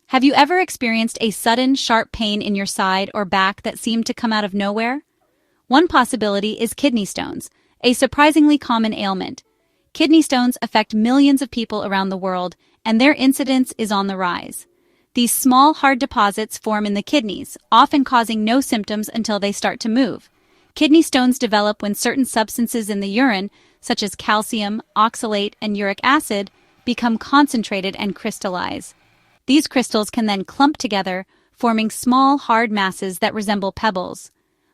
Have you ever experienced a sudden, sharp pain in your side or back that seemed to come out of nowhere? One possibility is kidney stones, a surprisingly common ailment. Kidney stones affect millions of people around the world, and their incidence is on the rise. These small, hard deposits form in the kidneys, often causing no symptoms until they start to move. Kidney stones develop when certain substances in the urine, such as calcium, oxalate, and uric acid, become concentrated and crystallize. These crystals can then clump together, forming small, hard masses that resemble pebbles.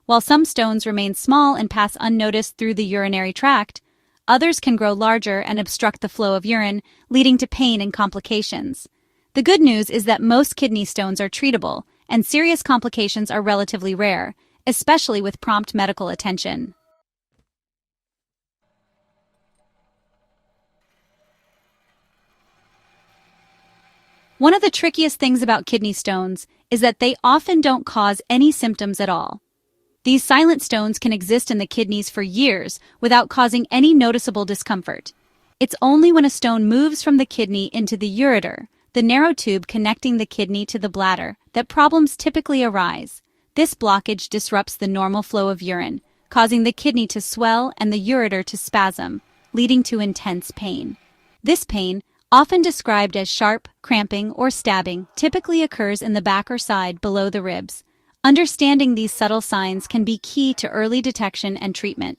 While some stones remain small and pass unnoticed through the urinary tract, others can grow larger and obstruct the flow of urine, leading to pain and complications. The good news is that most kidney stones are treatable, and serious complications are relatively rare, especially with prompt medical attention. One of the trickiest things about kidney stones is that they often don't cause any symptoms at all. These silent stones can exist in the kidneys for years without causing any noticeable discomfort. It's only when a stone moves from the kidney into the ureter, the narrow tube connecting the kidney to the bladder, that problems typically arise. This blockage disrupts the normal flow of urine, causing the kidney to swell and the ureter to spasm, leading to intense pain. This pain, often described as sharp, cramping, or stabbing, typically occurs in the back or side below the ribs. Understanding these subtle signs can be key to early detection and treatment.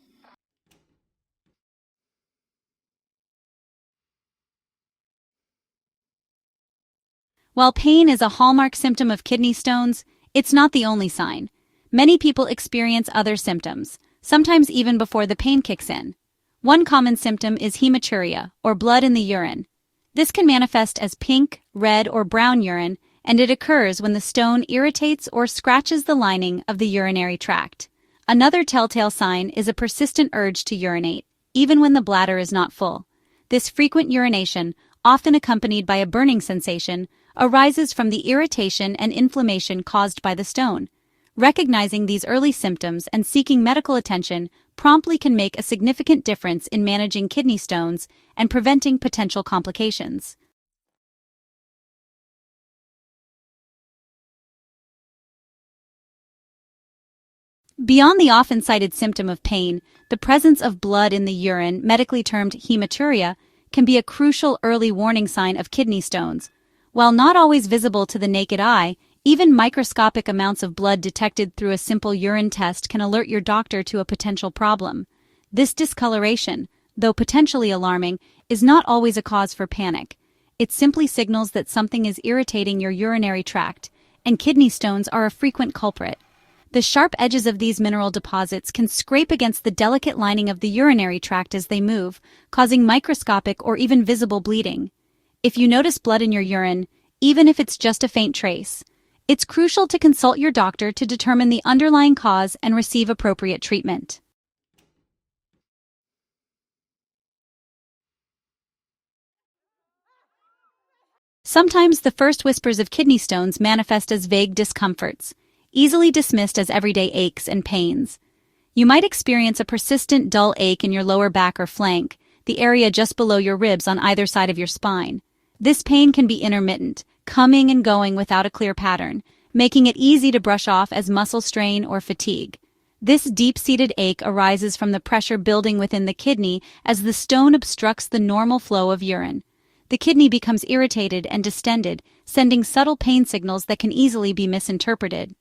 While pain is a hallmark symptom of kidney stones, it's not the only sign. Many people experience other symptoms, sometimes even before the pain kicks in. One common symptom is hematuria, or blood in the urine. This can manifest as pink, red, or brown urine, and it occurs when the stone irritates or scratches the lining of the urinary tract. Another telltale sign is a persistent urge to urinate, even when the bladder is not full. This frequent urination, often accompanied by a burning sensation, arises from the irritation and inflammation caused by the stone. Recognizing these early symptoms and seeking medical attention promptly can make a significant difference in managing kidney stones and preventing potential complications. Beyond the often cited symptom of pain, the presence of blood in the urine, medically termed hematuria, can be a crucial early warning sign of kidney stones. While not always visible to the naked eye, even microscopic amounts of blood detected through a simple urine test can alert your doctor to a potential problem. This discoloration, though potentially alarming, is not always a cause for panic. It simply signals that something is irritating your urinary tract, and kidney stones are a frequent culprit. The sharp edges of these mineral deposits can scrape against the delicate lining of the urinary tract as they move, causing microscopic or even visible bleeding. If you notice blood in your urine, even if it's just a faint trace, it's crucial to consult your doctor to determine the underlying cause and receive appropriate treatment. Sometimes the first whispers of kidney stones manifest as vague discomforts, easily dismissed as everyday aches and pains. You might experience a persistent dull ache in your lower back or flank, the area just below your ribs on either side of your spine. This pain can be intermittent, coming and going without a clear pattern, making it easy to brush off as muscle strain or fatigue. This deep-seated ache arises from the pressure building within the kidney as the stone obstructs the normal flow of urine. The kidney becomes irritated and distended, sending subtle pain signals that can easily be misinterpreted.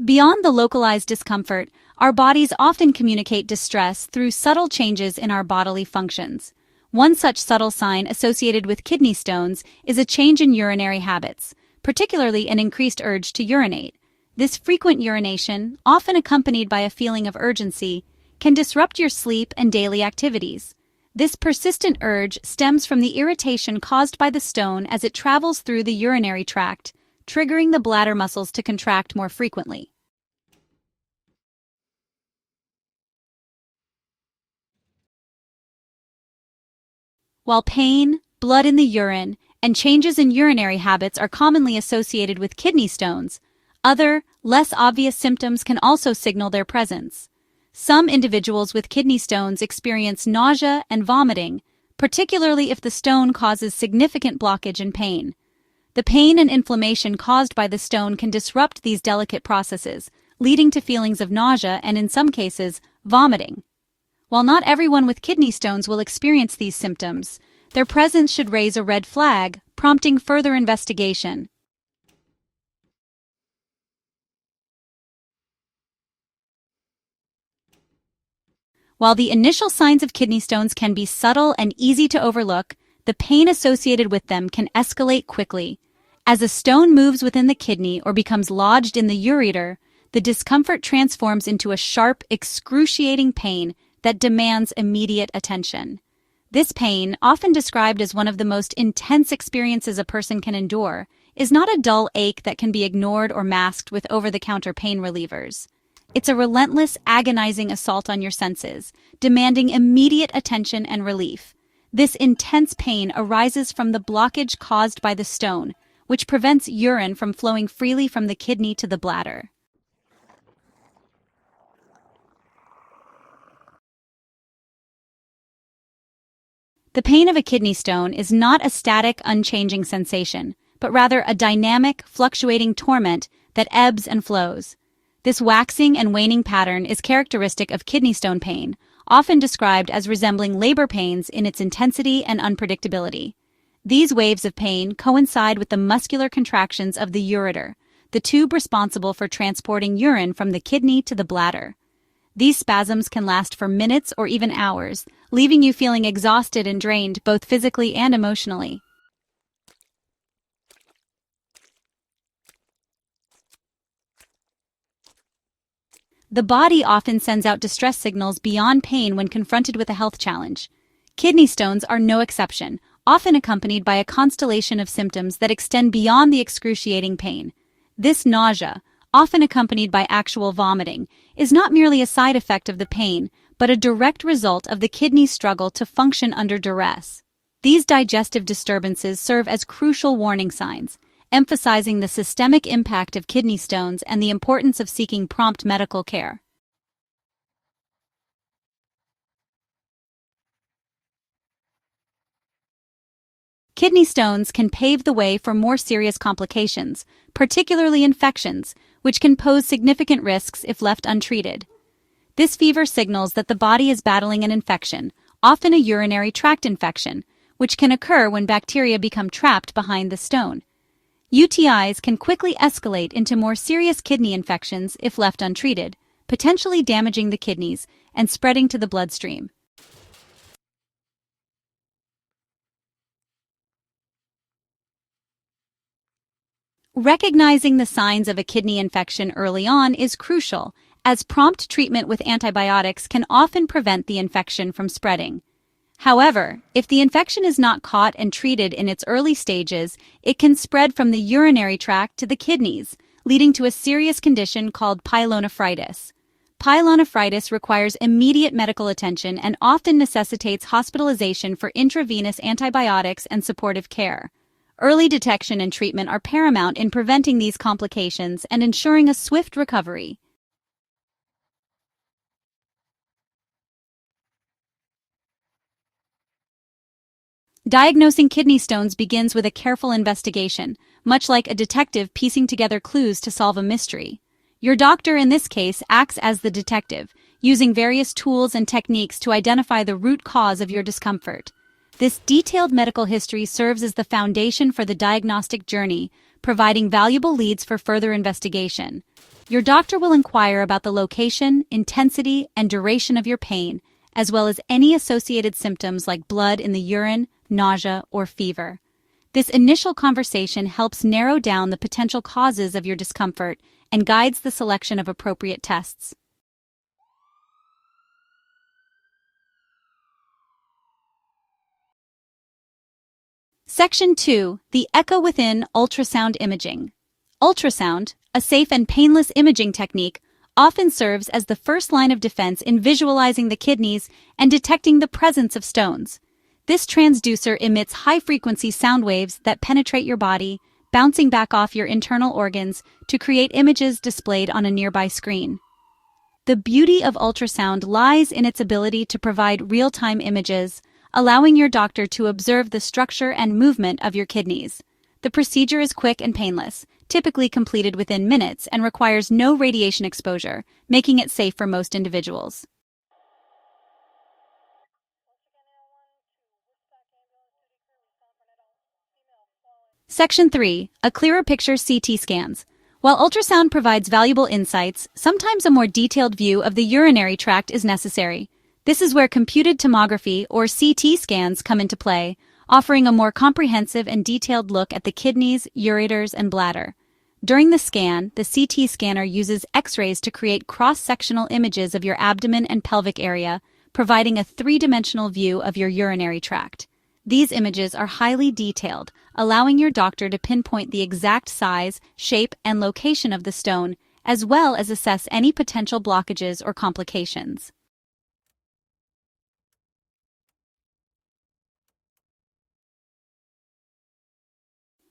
Beyond the localized discomfort, our bodies often communicate distress through subtle changes in our bodily functions. One such subtle sign associated with kidney stones is a change in urinary habits, particularly an increased urge to urinate. This frequent urination, often accompanied by a feeling of urgency, can disrupt your sleep and daily activities. This persistent urge stems from the irritation caused by the stone as it travels through the urinary tract, triggering the bladder muscles to contract more frequently. While pain, blood in the urine, and changes in urinary habits are commonly associated with kidney stones, other, less obvious symptoms can also signal their presence. Some individuals with kidney stones experience nausea and vomiting, particularly if the stone causes significant blockage and pain. The pain and inflammation caused by the stone can disrupt these delicate processes, leading to feelings of nausea and, in some cases, vomiting. While not everyone with kidney stones will experience these symptoms, their presence should raise a red flag, prompting further investigation. While the initial signs of kidney stones can be subtle and easy to overlook, the pain associated with them can escalate quickly. As a stone moves within the kidney or becomes lodged in the ureter, the discomfort transforms into a sharp, excruciating pain that demands immediate attention. This pain, often described as one of the most intense experiences a person can endure, is not a dull ache that can be ignored or masked with over-the-counter pain relievers. It's a relentless, agonizing assault on your senses, demanding immediate attention and relief. This intense pain arises from the blockage caused by the stone, which prevents urine from flowing freely from the kidney to the bladder. The pain of a kidney stone is not a static, unchanging sensation, but rather a dynamic, fluctuating torment that ebbs and flows. This waxing and waning pattern is characteristic of kidney stone pain, often described as resembling labor pains in its intensity and unpredictability. These waves of pain coincide with the muscular contractions of the ureter, the tube responsible for transporting urine from the kidney to the bladder. These spasms can last for minutes or even hours, leaving you feeling exhausted and drained both physically and emotionally. The body often sends out distress signals beyond pain when confronted with a health challenge. Kidney stones are no exception, often accompanied by a constellation of symptoms that extend beyond the excruciating pain. This nausea, often accompanied by actual vomiting, is not merely a side effect of the pain, but a direct result of the kidney's struggle to function under duress. These digestive disturbances serve as crucial warning signs, emphasizing the systemic impact of kidney stones and the importance of seeking prompt medical care. Kidney stones can pave the way for more serious complications, particularly infections, which can pose significant risks if left untreated. This fever signals that the body is battling an infection, often a urinary tract infection, which can occur when bacteria become trapped behind the stone. UTIs can quickly escalate into more serious kidney infections if left untreated, potentially damaging the kidneys and spreading to the bloodstream. Recognizing the signs of a kidney infection early on is crucial, as prompt treatment with antibiotics can often prevent the infection from spreading. However, if the infection is not caught and treated in its early stages, it can spread from the urinary tract to the kidneys, leading to a serious condition called pyelonephritis. Pyelonephritis requires immediate medical attention and often necessitates hospitalization for intravenous antibiotics and supportive care. Early detection and treatment are paramount in preventing these complications and ensuring a swift recovery. Diagnosing kidney stones begins with a careful investigation, much like a detective piecing together clues to solve a mystery. Your doctor, in this case, acts as the detective, using various tools and techniques to identify the root cause of your discomfort. This detailed medical history serves as the foundation for the diagnostic journey, providing valuable leads for further investigation. Your doctor will inquire about the location, intensity, and duration of your pain, as well as any associated symptoms like blood in the urine, nausea, or fever. This initial conversation helps narrow down the potential causes of your discomfort and guides the selection of appropriate tests. Section 2. The Echo Within Ultrasound Imaging. Ultrasound, a safe and painless imaging technique, often serves as the first line of defense in visualizing the kidneys and detecting the presence of stones. This transducer emits high-frequency sound waves that penetrate your body, bouncing back off your internal organs to create images displayed on a nearby screen. The beauty of ultrasound lies in its ability to provide real-time images, allowing your doctor to observe the structure and movement of your kidneys. The procedure is quick and painless, typically completed within minutes, and requires no radiation exposure, making it safe for most individuals. Section 3. A clearer picture CT scans. While ultrasound provides valuable insights, sometimes a more detailed view of the urinary tract is necessary. This is where computed tomography or CT scans come into play, offering a more comprehensive and detailed look at the kidneys, ureters, and bladder. During the scan, the CT scanner uses X-rays to create cross-sectional images of your abdomen and pelvic area, providing a three-dimensional view of your urinary tract. These images are highly detailed, allowing your doctor to pinpoint the exact size, shape, and location of the stone, as well as assess any potential blockages or complications.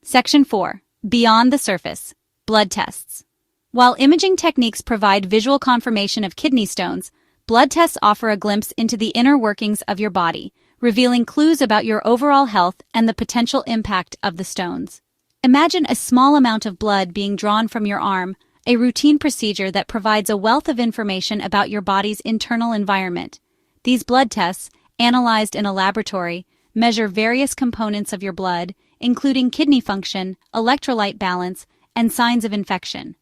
Section 4. Beyond the surface. Blood tests. While imaging techniques provide visual confirmation of kidney stones, blood tests offer a glimpse into the inner workings of your body, revealing clues about your overall health and the potential impact of the stones. Imagine a small amount of blood being drawn from your arm, a routine procedure that provides a wealth of information about your body's internal environment. These blood tests, analyzed in a laboratory, measure various components of your blood, including kidney function, electrolyte balance, and signs of infection.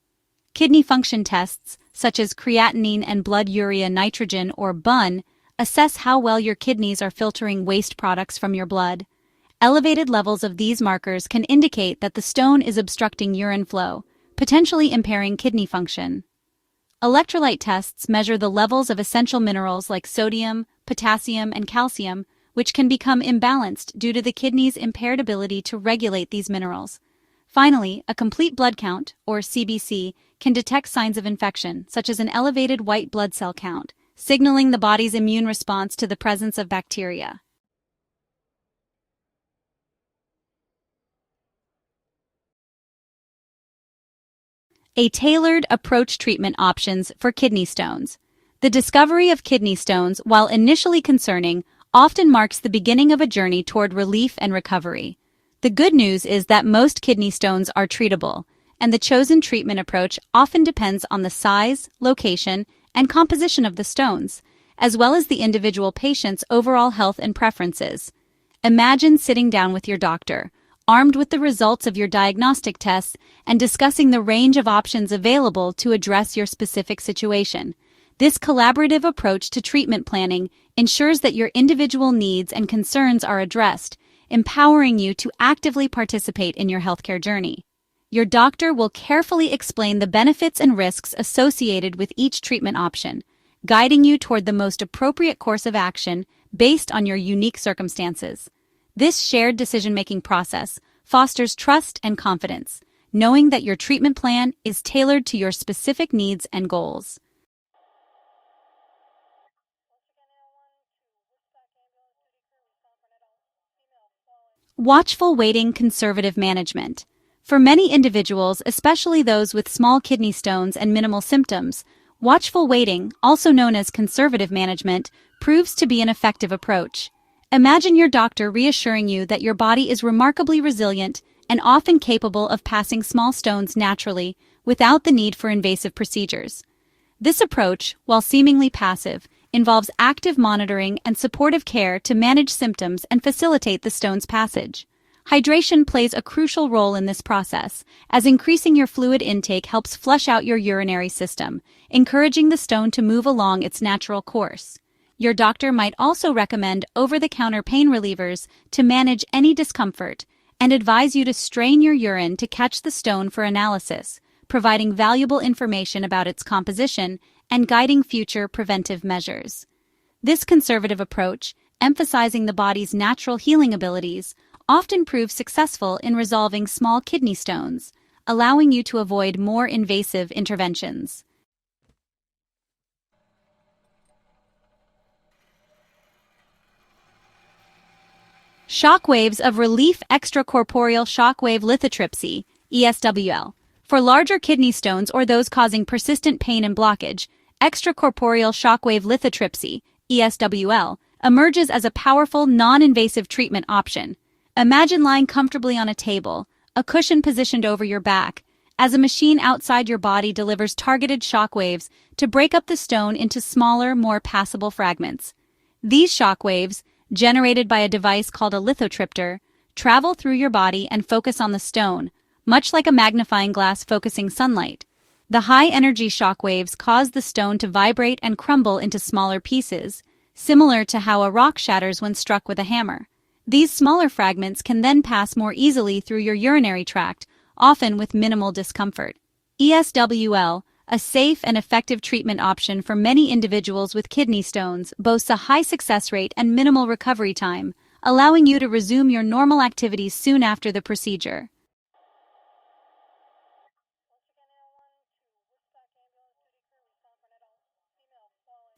Kidney function tests, such as creatinine and blood urea nitrogen or BUN, assess how well your kidneys are filtering waste products from your blood. Elevated levels of these markers can indicate that the stone is obstructing urine flow, potentially impairing kidney function. Electrolyte tests measure the levels of essential minerals like sodium, potassium, and calcium, which can become imbalanced due to the kidney's impaired ability to regulate these minerals. Finally, a complete blood count, or CBC, can detect signs of infection, such as an elevated white blood cell count, signaling the body's immune response to the presence of bacteria. A tailored approach treatment options for kidney stones. The discovery of kidney stones, while initially concerning, often marks the beginning of a journey toward relief and recovery. The good news is that most kidney stones are treatable, and the chosen treatment approach often depends on the size, location, and composition of the stones, as well as the individual patient's overall health and preferences. Imagine sitting down with your doctor, armed with the results of your diagnostic tests, and discussing the range of options available to address your specific situation. This collaborative approach to treatment planning ensures that your individual needs and concerns are addressed, empowering you to actively participate in your healthcare journey. Your doctor will carefully explain the benefits and risks associated with each treatment option, guiding you toward the most appropriate course of action based on your unique circumstances. This shared decision-making process fosters trust and confidence, knowing that your treatment plan is tailored to your specific needs and goals. Watchful waiting, conservative management. For many individuals, especially those with small kidney stones and minimal symptoms, watchful waiting, also known as conservative management, proves to be an effective approach. Imagine your doctor reassuring you that your body is remarkably resilient and often capable of passing small stones naturally without the need for invasive procedures. This approach, while seemingly passive, involves active monitoring and supportive care to manage symptoms and facilitate the stone's passage. Hydration plays a crucial role in this process, as increasing your fluid intake helps flush out your urinary system, encouraging the stone to move along its natural course. Your doctor might also recommend over-the-counter pain relievers to manage any discomfort and advise you to strain your urine to catch the stone for analysis, providing valuable information about its composition and guiding future preventive measures. This conservative approach, emphasizing the body's natural healing abilities, often proves successful in resolving small kidney stones, allowing you to avoid more invasive interventions. Shockwaves of relief. Extracorporeal shockwave lithotripsy, ESWL. For larger kidney stones or those causing persistent pain and blockage, Extracorporeal shockwave lithotripsy, ESWL, emerges as a powerful, non-invasive treatment option. Imagine lying comfortably on a table, a cushion positioned over your back, as a machine outside your body delivers targeted shockwaves to break up the stone into smaller, more passable fragments. These shockwaves, generated by a device called a lithotripter, travel through your body and focus on the stone, much like a magnifying glass focusing sunlight. The high-energy shockwaves cause the stone to vibrate and crumble into smaller pieces, similar to how a rock shatters when struck with a hammer. These smaller fragments can then pass more easily through your urinary tract, often with minimal discomfort. ESWL, a safe and effective treatment option for many individuals with kidney stones, boasts a high success rate and minimal recovery time, allowing you to resume your normal activities soon after the procedure.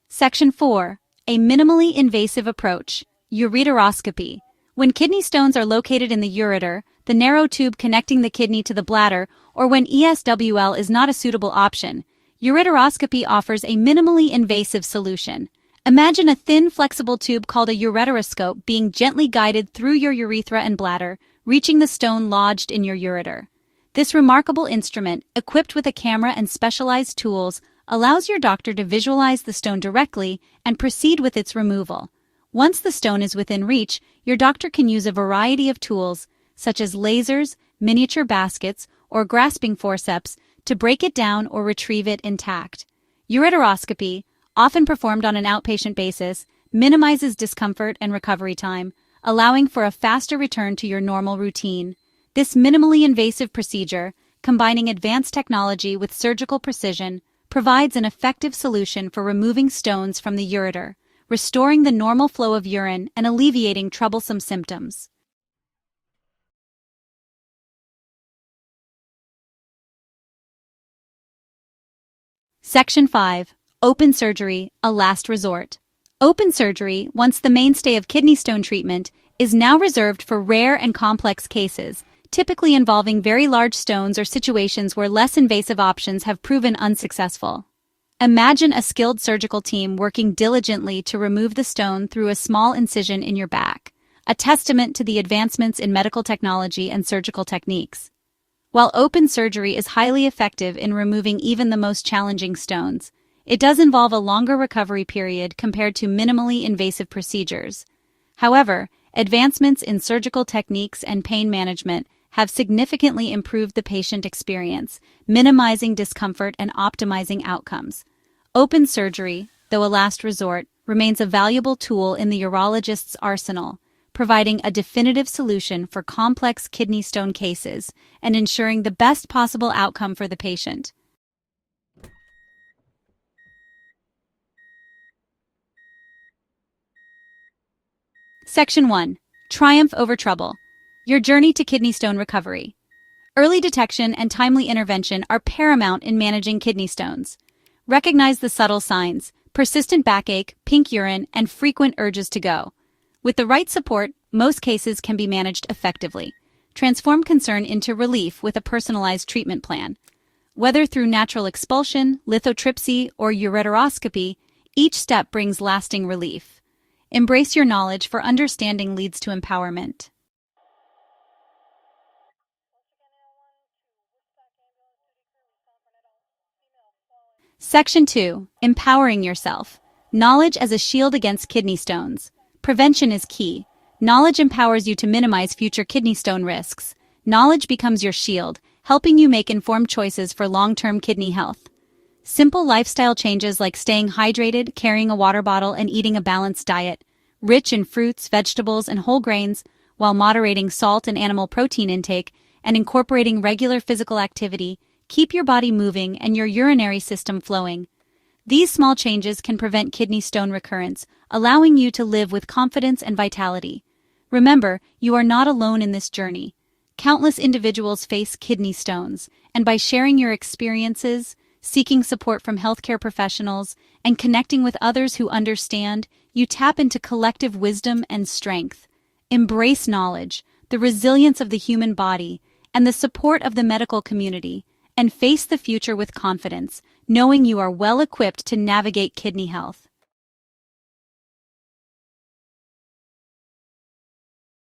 Section 4. A minimally invasive approach. Ureteroscopy. When kidney stones are located in the ureter, the narrow tube connecting the kidney to the bladder, or when ESWL is not a suitable option, ureteroscopy offers a minimally invasive solution. Imagine a thin, flexible tube called a ureteroscope being gently guided through your urethra and bladder, reaching the stone lodged in your ureter. This remarkable instrument, equipped with a camera and specialized tools, allows your doctor to visualize the stone directly and proceed with its removal. Once the stone is within reach, your doctor can use a variety of tools, such as lasers, miniature baskets, or grasping forceps, to break it down or retrieve it intact. Ureteroscopy, often performed on an outpatient basis, minimizes discomfort and recovery time, allowing for a faster return to your normal routine. This minimally invasive procedure, combining advanced technology with surgical precision, provides an effective solution for removing stones from the ureter, restoring the normal flow of urine and alleviating troublesome symptoms. Section 5. Open surgery, a last resort. Open surgery, once the mainstay of kidney stone treatment, is now reserved for rare and complex cases, typically involving very large stones or situations where less invasive options have proven unsuccessful. Imagine a skilled surgical team working diligently to remove the stone through a small incision in your back, a testament to the advancements in medical technology and surgical techniques. While open surgery is highly effective in removing even the most challenging stones, it does involve a longer recovery period compared to minimally invasive procedures. However, advancements in surgical techniques and pain management have significantly improved the patient experience, minimizing discomfort and optimizing outcomes. Open surgery, though a last resort, remains a valuable tool in the urologist's arsenal, providing a definitive solution for complex kidney stone cases and ensuring the best possible outcome for the patient. Section 1. Triumph over trouble. Your journey to kidney stone recovery. Early detection and timely intervention are paramount in managing kidney stones. Recognize the subtle signs: persistent backache, pink urine, and frequent urges to go. With the right support, most cases can be managed effectively. Transform concern into relief with a personalized treatment plan. Whether through natural expulsion, lithotripsy, or ureteroscopy, each step brings lasting relief. Embrace your knowledge, for understanding leads to empowerment. Section 2. Empowering yourself. Knowledge as a shield against kidney stones. Prevention is key. Knowledge empowers you to minimize future kidney stone risks. Knowledge becomes your shield, helping you make informed choices for long-term kidney health. Simple lifestyle changes like staying hydrated, carrying a water bottle, and eating a balanced diet, rich in fruits, vegetables, and whole grains, while moderating salt and animal protein intake, and incorporating regular physical activity, keep your body moving and your urinary system flowing. These small changes can prevent kidney stone recurrence, allowing you to live with confidence and vitality. Remember, you are not alone in this journey. Countless individuals face kidney stones, and by sharing your experiences, seeking support from healthcare professionals, and connecting with others who understand, you tap into collective wisdom and strength. Embrace knowledge, the resilience of the human body, and the support of the medical community, and face the future with confidence, knowing you are well equipped to navigate kidney health.